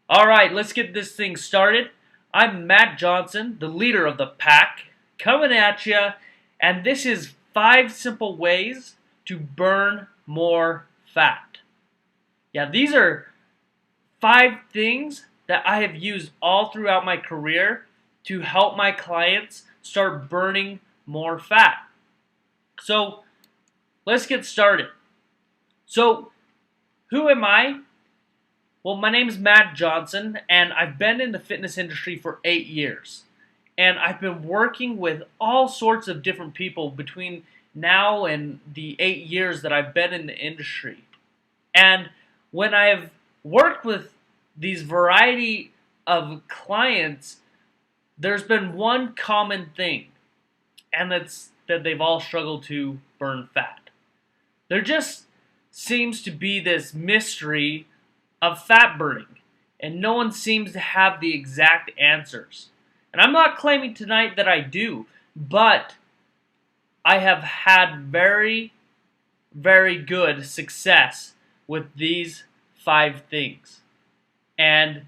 All right, let's get this thing started. I'm Matt Johnson, the leader of the pack, coming at you, and this is 5 simple ways to burn more fat. Yeah, these are 5 things that I have used all throughout my career to help my clients start burning more fat. So, let's get started. So, who am I? Well, my name is Matt Johnson, and I've been in the fitness industry for 8 years. And I've been working with all sorts of different people between now and the 8 years that I've been in the industry. And when I've worked with these variety of clients, there's been one common thing, and that's that they've all struggled to burn fat. There just seems to be this mystery of fat burning, and no one seems to have the exact answers. And I'm not claiming tonight that I do, but I have had very, very good success with these 5 things. And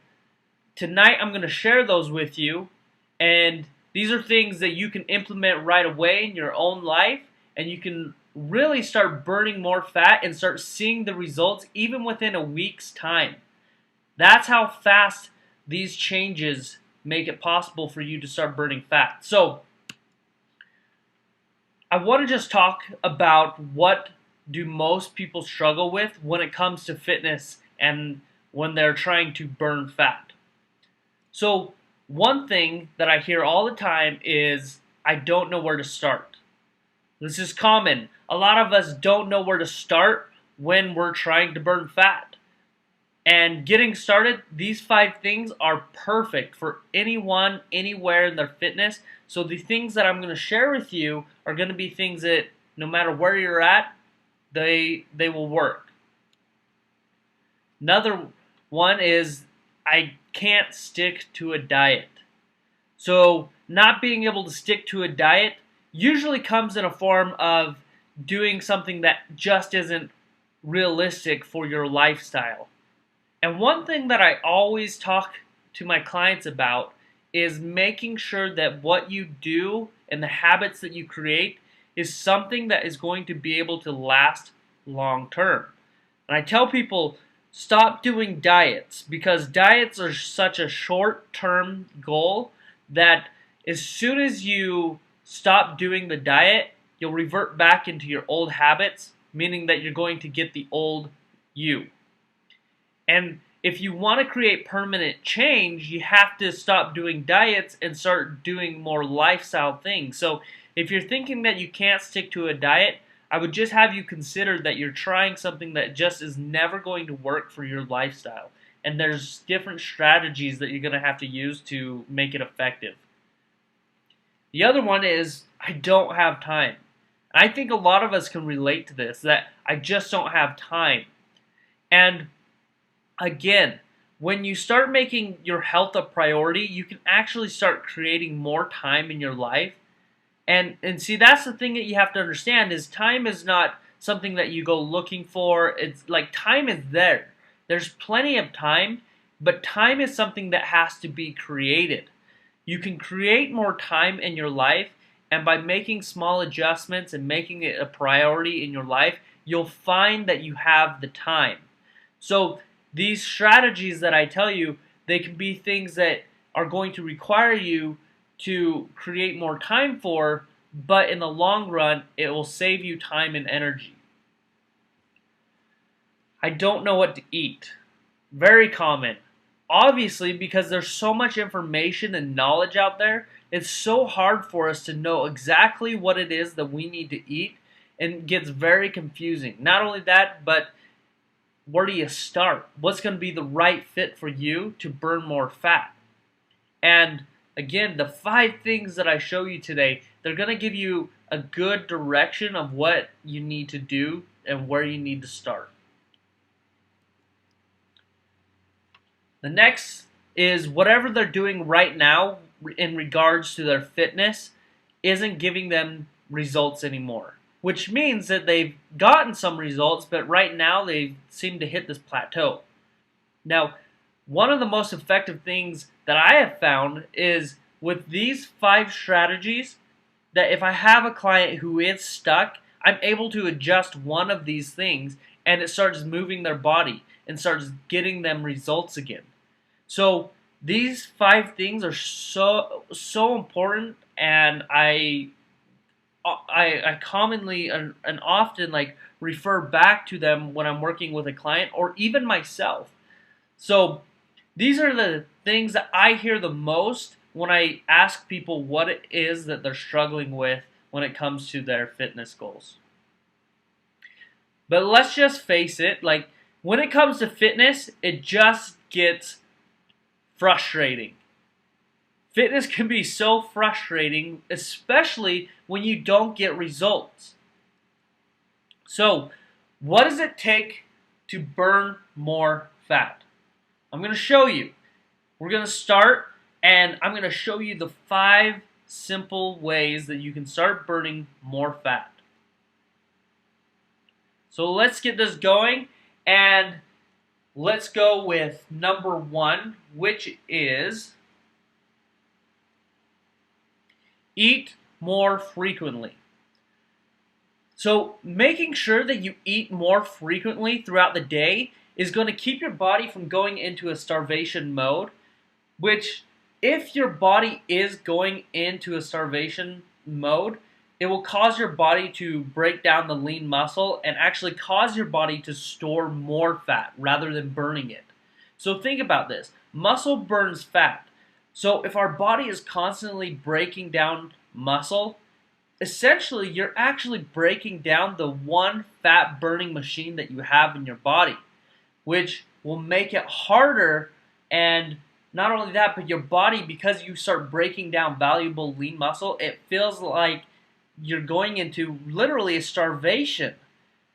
tonight I'm going to share those with you, and these are things that you can implement right away in your own life, and you can really start burning more fat and start seeing the results even within a week's time. That's how fast these changes make it possible for you to start burning fat. So, I want to just talk about what do most people struggle with when it comes to fitness and when they're trying to burn fat. So, one thing that I hear all the time is I don't know where to start. This is common. A lot of us don't know where to start when we're trying to burn fat. And getting started, these 5 things are perfect for anyone, anywhere in their fitness. So the things that I'm going to share with you are going to be things that no matter where you're at, they will work. Another one is I can't stick to a diet. So not being able to stick to a diet usually comes in a form of doing something that just isn't realistic for your lifestyle. And one thing that I always talk to my clients about is making sure that what you do and the habits that you create is something that is going to be able to last long term. And I tell people, stop doing diets because diets are such a short term goal that as soon as you stop doing the diet, you'll revert back into your old habits, meaning that you're going to get the old you. And if you want to create permanent change, you have to stop doing diets and start doing more lifestyle things. So if you're thinking that you can't stick to a diet, I would just have you consider that you're trying something that just is never going to work for your lifestyle. And there's different strategies that you're going to have to use to make it effective. The other one is I don't have time. I think a lot of us can relate to this, that I just don't have time. And again, when you start making your health a priority, you can actually start creating more time in your life. And see, that's the thing that you have to understand is time is not something that you go looking for. It's like time is there. There's plenty of time, but time is something that has to be created. You can create more time in your life, and by making small adjustments and making it a priority in your life, you'll find that you have the time. So these strategies that I tell you, they can be things that are going to require you to create more time for, but in the long run, it will save you time and energy. I don't know what to eat. Very common. Obviously, because there's so much information and knowledge out there, it's so hard for us to know exactly what it is that we need to eat, and it gets very confusing. Not only that, but where do you start? What's going to be the right fit for you to burn more fat? And again, the 5 things that I show you today, they're going to give you a good direction of what you need to do and where you need to start. The next is whatever they're doing right now in regards to their fitness isn't giving them results anymore, which means that they've gotten some results, but right now they seem to hit this plateau. Now, One of the most effective things that I have found is with these 5 strategies, that if I have a client who is stuck, I'm able to adjust one of these things and it starts moving their body and starts getting them results again. So these 5 things are so important, and I commonly and often like refer back to them when I'm working with a client or even myself. So these are the things that I hear the most when I ask people what it is that they're struggling with when it comes to their fitness goals. But let's just face it, like when it comes to fitness, it just gets frustrating. Fitness can be so frustrating, especially when you don't get results. So, what does it take to burn more fat? I'm going to show you. We're going to start, and I'm going to show you the 5 simple ways that you can start burning more fat. So let's get this going, and let's go with number 1, which is eat more frequently. So making sure that you eat more frequently throughout the day is going to keep your body from going into a starvation mode, which if your body is going into a starvation mode, it will cause your body to break down the lean muscle and actually cause your body to store more fat rather than burning it. So think about this. Muscle burns fat. So if our body is constantly breaking down muscle, essentially you're actually breaking down the one fat burning machine that you have in your body, which will make it harder. And not only that, but your body, because you start breaking down valuable lean muscle, it feels like you're going into literally a starvation.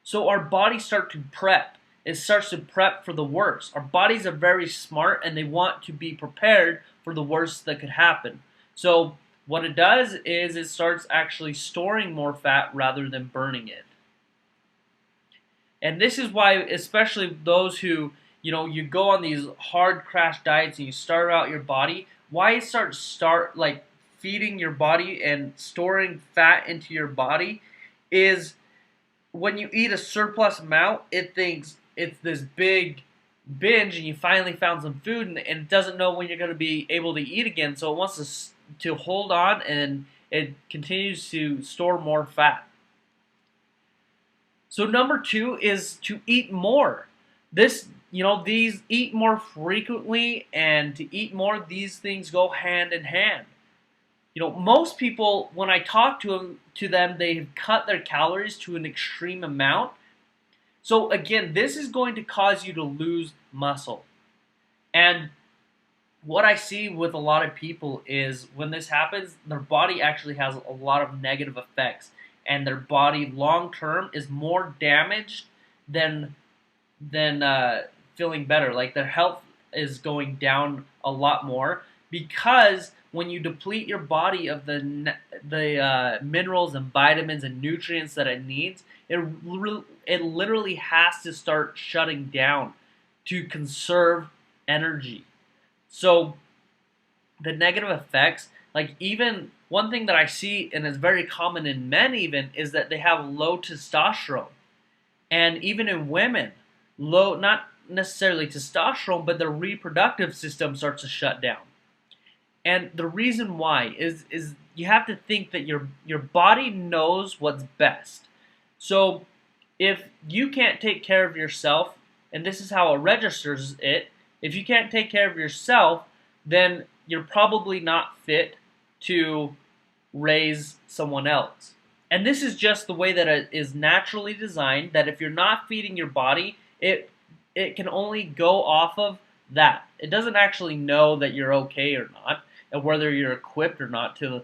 So our bodies start to prep. It starts to prep for the worst. Our bodies are very smart and they want to be prepared for the worst that could happen. So what it does is it starts actually storing more fat rather than burning it. And this is why, especially those who, you go on these hard crash diets and you start out your body, why it start like feeding your body and storing fat into your body is when you eat a surplus amount, it thinks it's this big binge and you finally found some food and it doesn't know when you're going to be able to eat again, so it wants to hold on and it continues to store more fat. So number 2 is to eat more. These eat more frequently and to eat more, these things go hand in hand. Most people, when I talk to them, they've cut their calories to an extreme amount. So again, this is going to cause you to lose muscle. And what I see with a lot of people is when this happens, their body actually has a lot of negative effects. And their body long term is more damaged than feeling better. Like their health is going down a lot more because when you deplete your body of the minerals and vitamins and nutrients that it needs, it literally has to start shutting down to conserve energy. So the negative effects, like even one thing that I see and is very common in men even, is that they have low testosterone. And even in women, low, not necessarily testosterone, but their reproductive system starts to shut down. And the reason why is you have to think that your body knows what's best. So if you can't take care of yourself, and this is how it registers it, if you can't take care of yourself, then you're probably not fit to raise someone else. And this is just the way that it is naturally designed, that if you're not feeding your body, it can only go off of that. It doesn't actually know that you're okay or not, and whether you're equipped or not to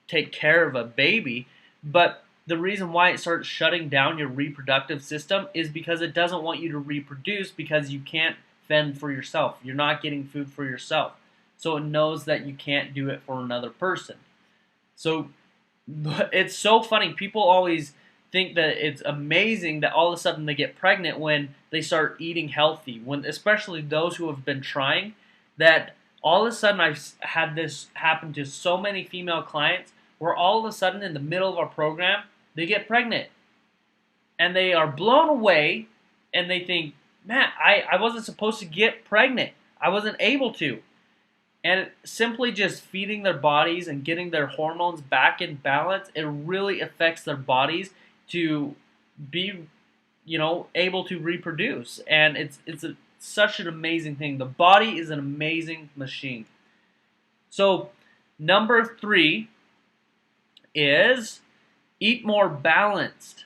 take care of a baby. But the reason why it starts shutting down your reproductive system is because it doesn't want you to reproduce because you can't fend for yourself. You're not getting food for yourself. So it knows that you can't do it for another person. So it's so funny. People always think that it's amazing that all of a sudden they get pregnant when they start eating healthy, when especially those who have been trying, that all of a sudden I've had this happen to so many female clients where all of a sudden in the middle of our program they get pregnant and they are blown away and they think, man, I wasn't supposed to get pregnant. I wasn't able to. And simply just feeding their bodies and getting their hormones back in balance, it really affects their bodies to be, able to reproduce. And such an amazing thing. The body is an amazing machine. So number 3 is eat more balanced.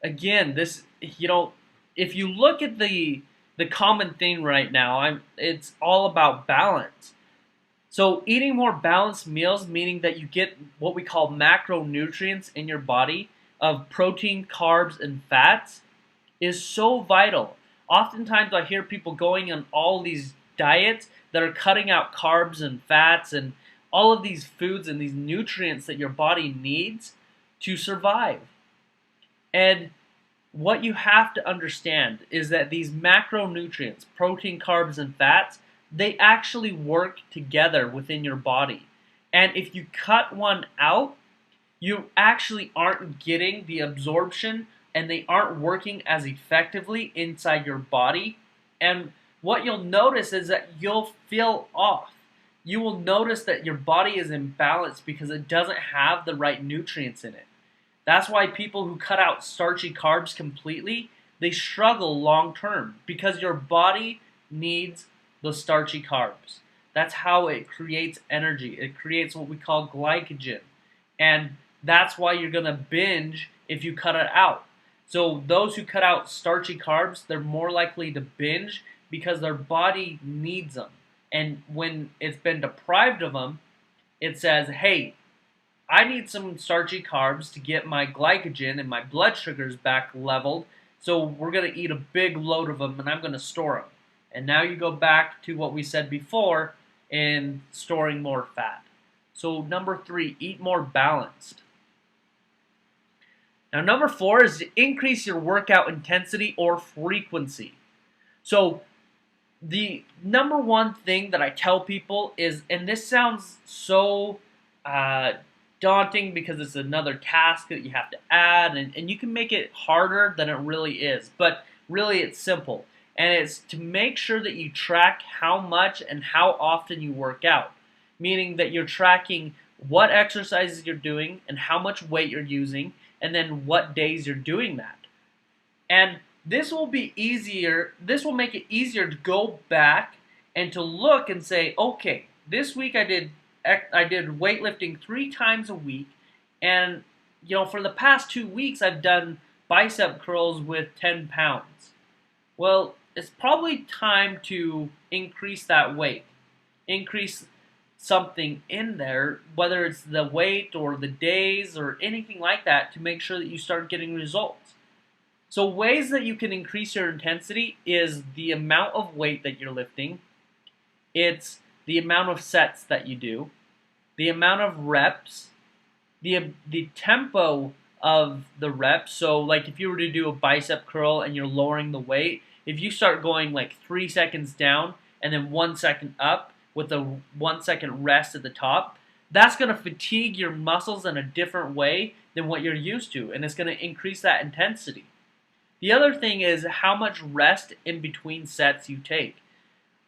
Again, if you look at the common thing right now, it's all about balance. So eating more balanced meals, meaning that you get what we call macronutrients in your body of protein, carbs, and fats, is so vital. Oftentimes I hear people going on all these diets that are cutting out carbs and fats and all of these foods and these nutrients that your body needs to survive. And what you have to understand is that these macronutrients, protein, carbs, and fats, they actually work together within your body. And if you cut one out, you actually aren't getting the absorption and they aren't working as effectively inside your body. And what you'll notice is that you'll feel off. You will notice that your body is imbalanced because it doesn't have the right nutrients in it. That's why people who cut out starchy carbs completely, they struggle long term because your body needs those starchy carbs. That's how it creates energy. It creates what we call glycogen. And that's why you're going to binge if you cut it out. So those who cut out starchy carbs, they're more likely to binge because their body needs them. And when it's been deprived of them, it says, hey, I need some starchy carbs to get my glycogen and my blood sugars back leveled. So we're going to eat a big load of them and I'm going to store them. And now you go back to what we said before in storing more fat. So number 3, eat more balanced. Now number 4 is to increase your workout intensity or frequency. So the number one thing that I tell people is, and this sounds so daunting because it's another task that you have to add, and you can make it harder than it really is, but really it's simple. And it's to make sure that you track how much and how often you work out, meaning that you're tracking what exercises you're doing and how much weight you're using, and then what days you're doing that. And this will be easier. This will make it easier to go back and to look and say, okay, this week I did weightlifting 3 times a week, and for the past 2 weeks I've done bicep curls with 10 pounds. Well, it's probably time to increase that weight, increase something in there, whether it's the weight or the days or anything like that, to make sure that you start getting results. So ways that you can increase your intensity is the amount of weight that you're lifting, it's the amount of sets that you do, the amount of reps, the tempo of the reps. So like if you were to do a bicep curl and you're lowering the weight, if you start going like 3 seconds down and then 1 second up with a 1 second rest at the top, that's going to fatigue your muscles in a different way than what you're used to, and it's going to increase that intensity. The other thing is how much rest in between sets you take.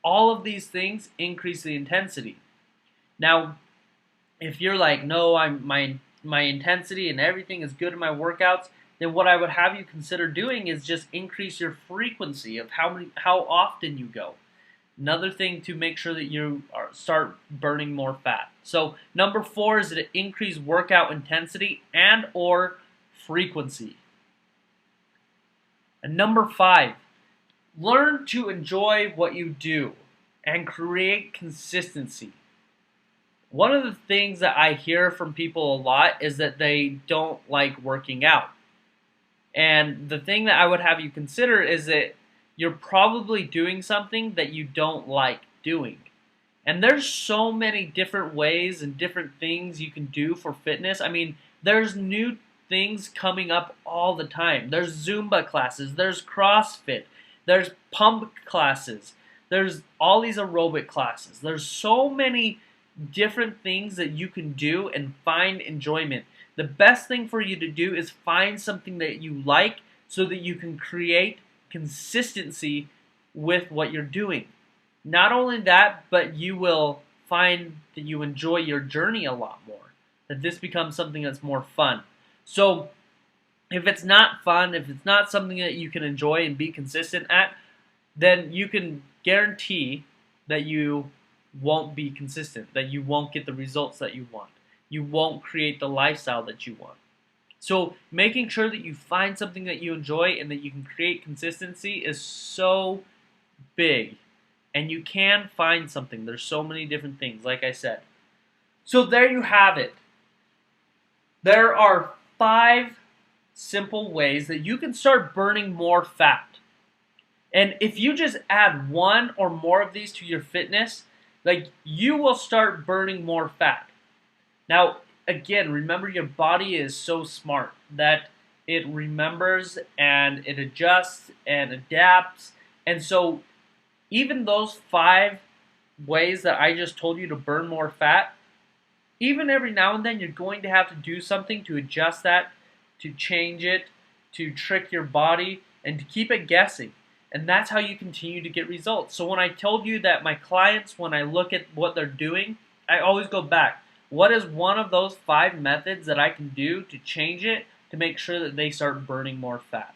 All of these things increase the intensity. Now, if you're like, no, my intensity and everything is good in my workouts, then what I would have you consider doing is just increase your frequency of how often you go. Another thing to make sure that you start burning more fat. So number 4 is to increase workout intensity and or frequency. And number 5, learn to enjoy what you do and create consistency. One of the things that I hear from people a lot is that they don't like working out. And the thing that I would have you consider is that you're probably doing something that you don't like doing. And there's so many different ways and different things you can do for fitness. I mean, there's things coming up all the time. There's Zumba classes, there's CrossFit, there's pump classes, there's all these aerobic classes. There's so many different things that you can do and find enjoyment. The best thing for you to do is find something that you like so that you can create consistency with what you're doing. Not only that, but you will find that you enjoy your journey a lot more, that this becomes something that's more fun. So if it's not fun, if it's not something that you can enjoy and be consistent at, then you can guarantee that you won't be consistent, that you won't get the results that you want. You won't create the lifestyle that you want. So making sure that you find something that you enjoy and that you can create consistency is so big. And you can find something. There's so many different things, like I said. So there you have it. There are 5 simple ways that you can start burning more fat. And if you just add 1 or more of these to your fitness, like, you will start burning more fat. Now, again, remember, your body is so smart that it remembers and it adjusts and adapts. And so even those 5 ways that I just told you to burn more fat, even every now and then you're going to have to do something to adjust that, to change it, to trick your body, and to keep it guessing. And that's how you continue to get results. So when I told you that my clients, when I look at what they're doing, I always go back. What is one of those 5 methods that I can do to change it to make sure that they start burning more fat?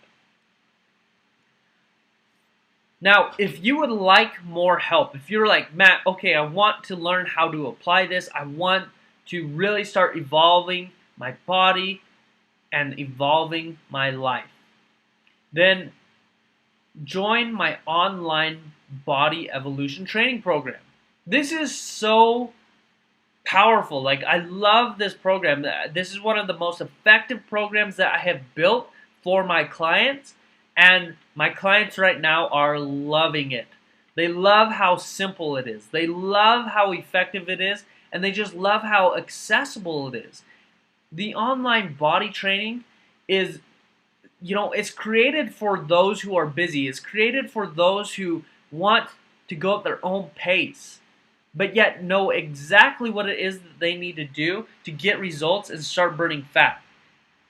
Now, if you would like more help, if you're like, Matt, okay, I want to learn how to apply this, I want to really start evolving my body and evolving my life, then join my online body evolution training program. This is so powerful. Like, I love this program. This is one of the most effective programs that I have built for my clients, and my clients right now are loving it. They love how simple it is. They love how effective it is, and they just love how accessible it is. The online body training is, it's created for those who are busy. It's created for those who want to go at their own pace, but yet know exactly what it is that they need to do to get results and start burning fat.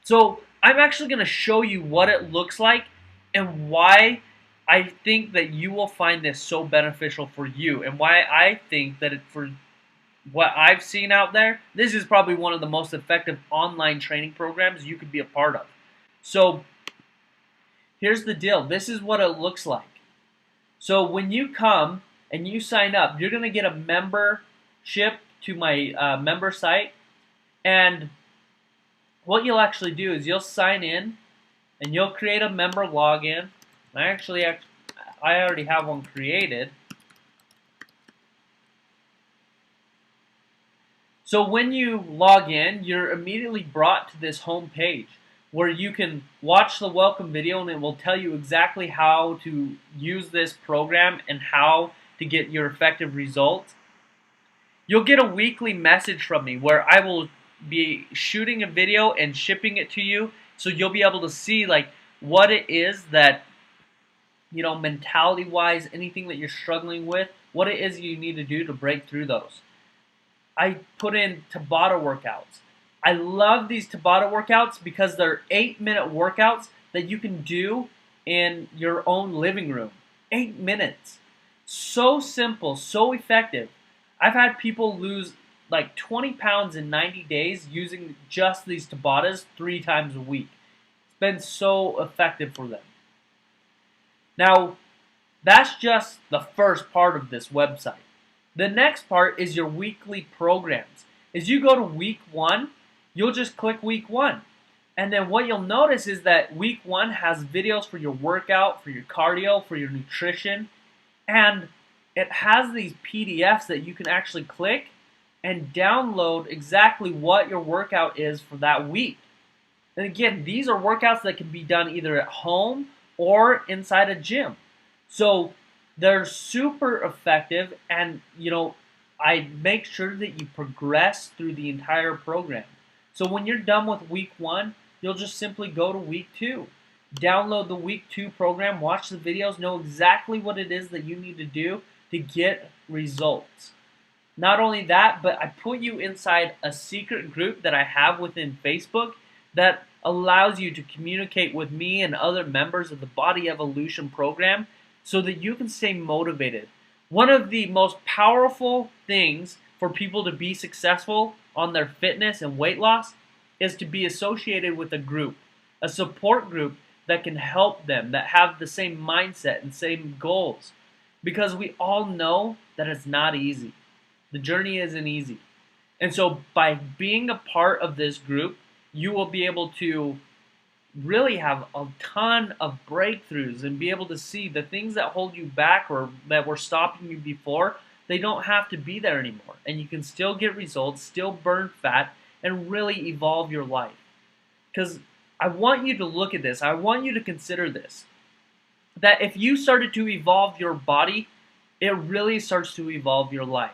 So I'm actually going to show you what it looks like and why I think that you will find this so beneficial for you, and why I think that for what I've seen out there, this is probably one of the most effective online training programs you could be a part of. So here's the deal. This is what it looks like. So when you come and you sign up, you're going to get a membership to my member site. And what you'll actually do is you'll sign in and you'll create a member login. I already have one created. So when you log in, you're immediately brought to this home page where you can watch the welcome video, and it will tell you exactly how to use this program and how to get your effective results. You'll get a weekly message from me where I will be shooting a video and shipping it to you, so you'll be able to see like what it is that, mentality-wise, anything that you're struggling with, what it is you need to do to break through those. I put in Tabata workouts. I love these Tabata workouts because they're 8-minute workouts that you can do in your own living room. 8 minutes. So simple, so effective. I've had people lose like 20 pounds in 90 days using just these Tabatas 3 times a week. It's been so effective for them. Now, that's just the first part of this website. The next part is your weekly programs. As you go to week 1, you'll just click week 1. And then what you'll notice is that week 1 has videos for your workout, for your cardio, for your nutrition. And it has these PDFs that you can actually click and download exactly what your workout is for that week. And again, these are workouts that can be done either at home or inside a gym. So they're super effective, and I make sure that you progress through the entire program. So when you're done with week 1, you'll just simply go to week 2. Download the week 2 program, watch the videos, know exactly what it is that you need to do to get results. Not only that, but I put you inside a secret group that I have within Facebook that allows you to communicate with me and other members of the Body Evolution program so that you can stay motivated. One of the most powerful things for people to be successful on their fitness and weight loss is to be associated with a group, a support group that can help them, that have the same mindset and same goals. Because we all know that it's not easy. The journey isn't easy. And so by being a part of this group, you will be able to really have a ton of breakthroughs and be able to see the things that hold you back or that were stopping you before, they don't have to be there anymore. And you can still get results, still burn fat, and really evolve your life. Because I want you to look at this. I want you to consider this. That if you started to evolve your body, it really starts to evolve your life.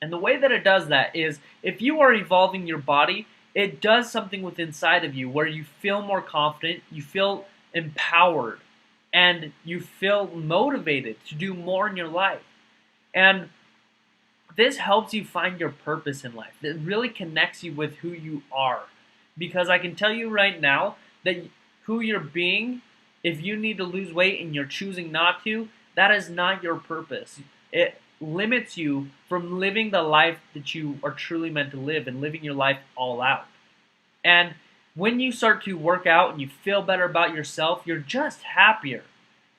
And the way that it does that is if you are evolving your body, it does something within inside of you where you feel more confident, you feel empowered, and you feel motivated to do more in your life. And this helps you find your purpose in life. It really connects you with who you are. Because I can tell you right now that who you're being, if you need to lose weight and you're choosing not to, that is not your purpose. It limits you from living the life that you are truly meant to live and living your life all out. And when you start to work out and you feel better about yourself, you're just happier.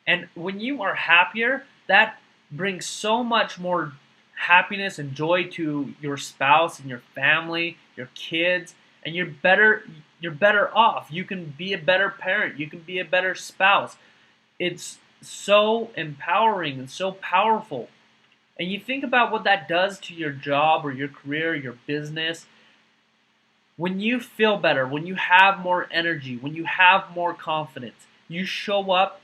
And when you are happier, that brings so much more happiness and joy to your spouse and your family, your kids, and you're better off. You can be a better parent, you can be a better spouse. It's so empowering and so powerful. And you think about what that does to your job or your career, your business. When you feel better, when you have more energy, when you have more confidence, you show up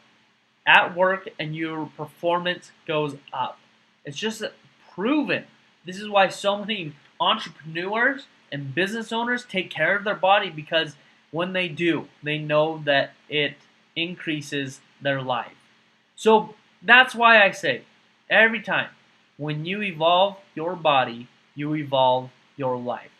at work and your performance goes up. It's just proven. This is why so many entrepreneurs and business owners take care of their body, because when they do, they know that it increases their life. So that's why I say every time, when you evolve your body, you evolve your life.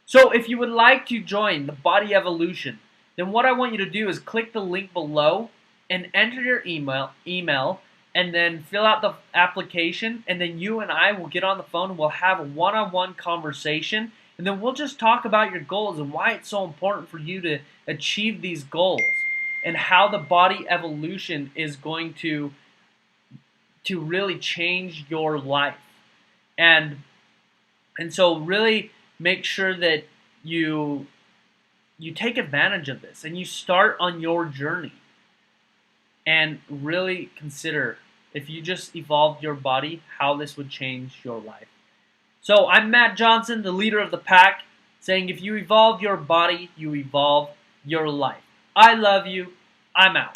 So if you would like to join the Body Evolution, then what I want you to do is click the link below and enter your email and then fill out the application, and then you and I will get on the phone and we'll have a one-on-one conversation, and then we'll just talk about your goals and why it's so important for you to achieve these goals and how the Body Evolution is going to really change your life. And so really make sure that you take advantage of this and you start on your journey. And really consider, if you just evolved your body, how this would change your life. So I'm Matt Johnson, the leader of the pack, saying if you evolve your body, you evolve your life. I love you. I'm out.